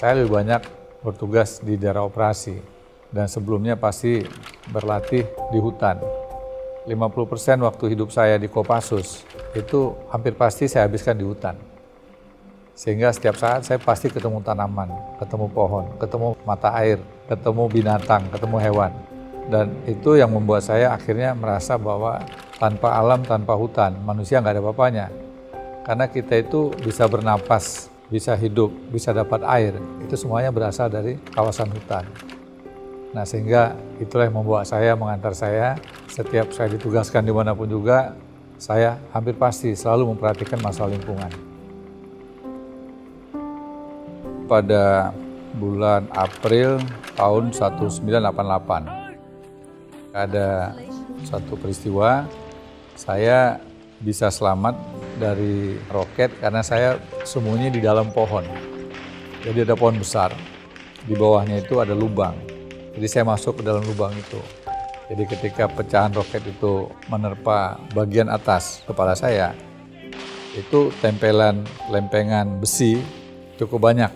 Saya lebih banyak bertugas di daerah operasi dan sebelumnya pasti berlatih di hutan. 50% waktu hidup saya di Kopassus itu hampir pasti saya habiskan di hutan. Sehingga setiap saat saya pasti ketemu tanaman, ketemu pohon, ketemu mata air, ketemu binatang, ketemu hewan. Dan itu yang membuat saya akhirnya merasa bahwa tanpa alam, tanpa hutan, manusia nggak ada apa-apanya. Karena kita itu bisa bernapas, bisa hidup, bisa dapat air, itu semuanya berasal dari kawasan hutan. Nah sehingga itulah yang membuat saya, mengantar saya, setiap saya ditugaskan dimanapun juga, saya hampir pasti selalu memperhatikan masalah lingkungan. Pada bulan April tahun 1988, ada satu peristiwa, saya bisa selamat dari roket karena saya sembunyi di dalam pohon. Jadi ada pohon besar, di bawahnya itu ada lubang. Jadi saya masuk ke dalam lubang itu. Jadi ketika pecahan roket itu menerpa bagian atas kepala saya, itu tempelan lempengan besi cukup banyak.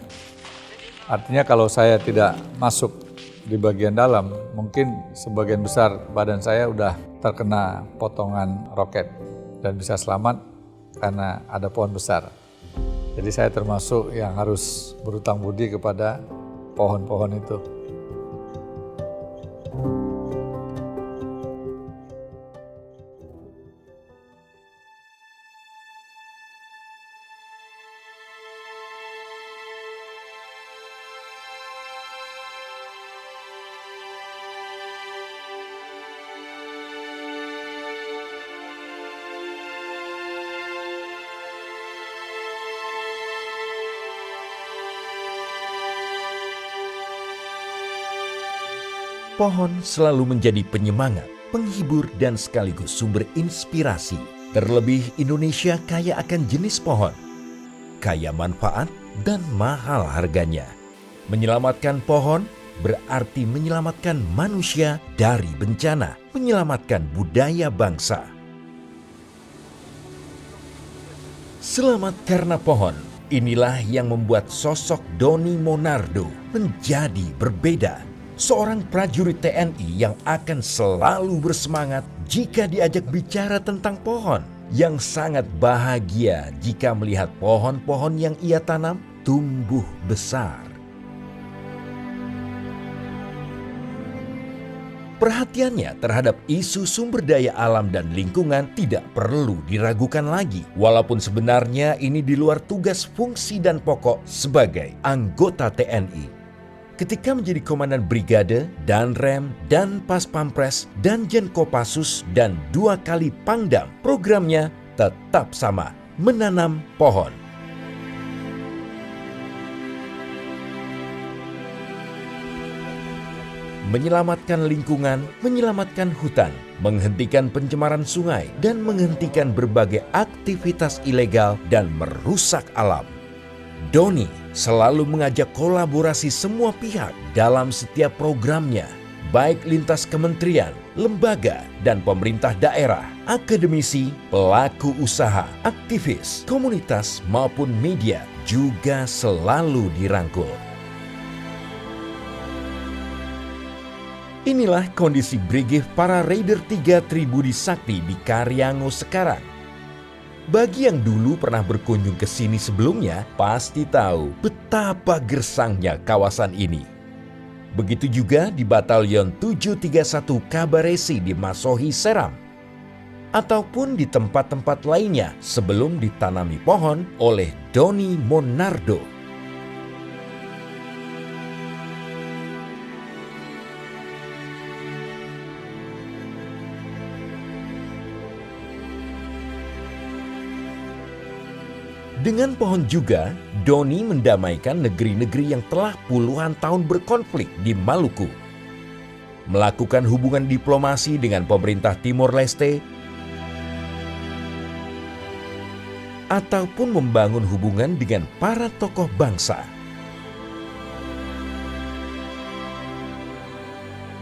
Artinya kalau saya tidak masuk di bagian dalam, mungkin sebagian besar badan saya udah terkena potongan roket dan bisa selamat karena ada pohon besar. Jadi saya termasuk yang harus berhutang budi kepada pohon-pohon itu. Pohon selalu menjadi penyemangat, penghibur, dan sekaligus sumber inspirasi. Terlebih Indonesia kaya akan jenis pohon, kaya manfaat, dan mahal harganya. Menyelamatkan pohon berarti menyelamatkan manusia dari bencana, menyelamatkan budaya bangsa. Selamat karena pohon, inilah yang membuat sosok Doni Monardo menjadi berbeda. Seorang prajurit TNI yang akan selalu bersemangat jika diajak bicara tentang pohon, yang sangat bahagia jika melihat pohon-pohon yang ia tanam tumbuh besar. Perhatiannya terhadap isu sumber daya alam dan lingkungan tidak perlu diragukan lagi, walaupun sebenarnya ini di luar tugas, fungsi, dan pokok sebagai anggota TNI. Ketika menjadi komandan brigade, Danrem, dan Pas Pampres, Danjen Kopassus, dan 2 kali Pangdam, programnya tetap sama, menanam pohon. Menyelamatkan lingkungan, menyelamatkan hutan, menghentikan pencemaran sungai, dan menghentikan berbagai aktivitas ilegal dan merusak alam. Doni selalu mengajak kolaborasi semua pihak dalam setiap programnya, baik lintas kementerian, lembaga, dan pemerintah daerah, akademisi, pelaku usaha, aktivis, komunitas, maupun media juga selalu dirangkul. Inilah kondisi Brigif para Raider 3 Tribudi Sakti di Karyango sekarang. Bagi yang dulu pernah berkunjung ke sini sebelumnya, pasti tahu betapa gersangnya kawasan ini. Begitu juga di Batalion 731 Kabaresi di Masohi, Seram. Ataupun di tempat-tempat lainnya sebelum ditanami pohon oleh Doni Monardo. Dengan pohon juga, Doni mendamaikan negeri-negeri yang telah puluhan tahun berkonflik di Maluku. Melakukan hubungan diplomasi dengan pemerintah Timor Leste, ataupun membangun hubungan dengan para tokoh bangsa.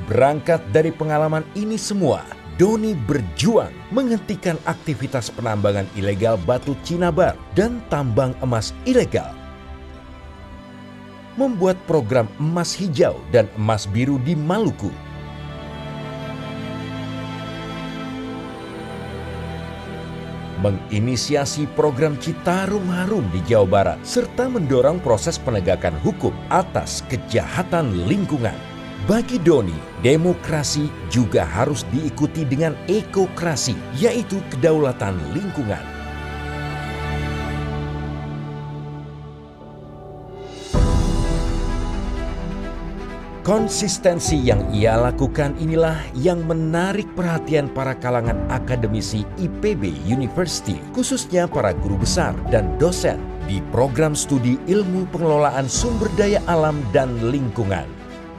Berangkat dari pengalaman ini semua, Doni berjuang menghentikan aktivitas penambangan ilegal batu Cinabar dan tambang emas ilegal. membuat program Emas Hijau dan Emas Biru di Maluku. Menginisiasi program Citarum Harum di Jawa Barat, serta mendorong proses penegakan hukum atas kejahatan lingkungan. Bagi Doni, demokrasi juga harus diikuti dengan ekokrasi, yaitu kedaulatan lingkungan. Konsistensi yang ia lakukan inilah yang menarik perhatian para kalangan akademisi IPB University, khususnya para guru besar dan dosen di program studi ilmu pengelolaan sumber daya alam dan lingkungan.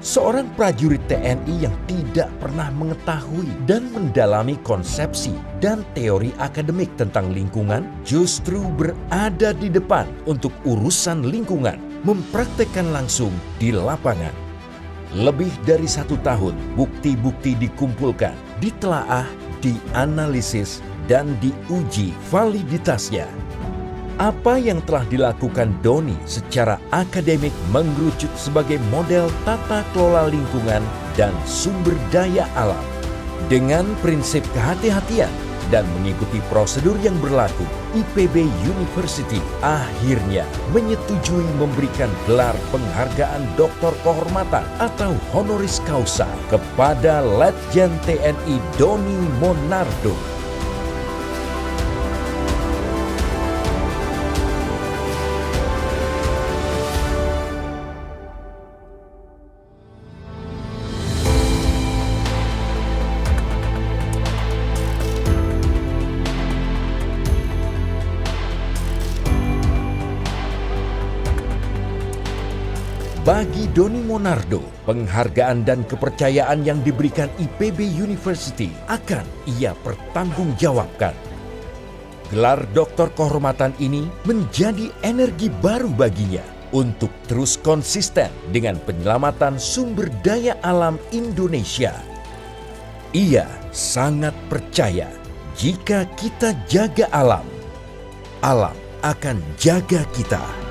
Seorang prajurit TNI yang tidak pernah mengetahui dan mendalami konsepsi dan teori akademik tentang lingkungan justru berada di depan untuk urusan lingkungan, mempraktekkan langsung di lapangan. Lebih dari 1 tahun, bukti-bukti dikumpulkan, ditelaah, dianalisis, dan diuji validitasnya. Apa yang telah dilakukan Doni secara akademik mengerucut sebagai model tata kelola lingkungan dan sumber daya alam. Dengan prinsip kehati-hatian dan mengikuti prosedur yang berlaku, IPB University akhirnya menyetujui memberikan gelar penghargaan Doktor Kehormatan atau Honoris Causa kepada Letjen TNI Doni Monardo. Bagi Doni Monardo, penghargaan dan kepercayaan yang diberikan IPB University akan ia pertanggungjawabkan. Gelar Doktor Kehormatan ini menjadi energi baru baginya untuk terus konsisten dengan penyelamatan sumber daya alam Indonesia. Ia sangat percaya jika kita jaga alam, alam akan jaga kita.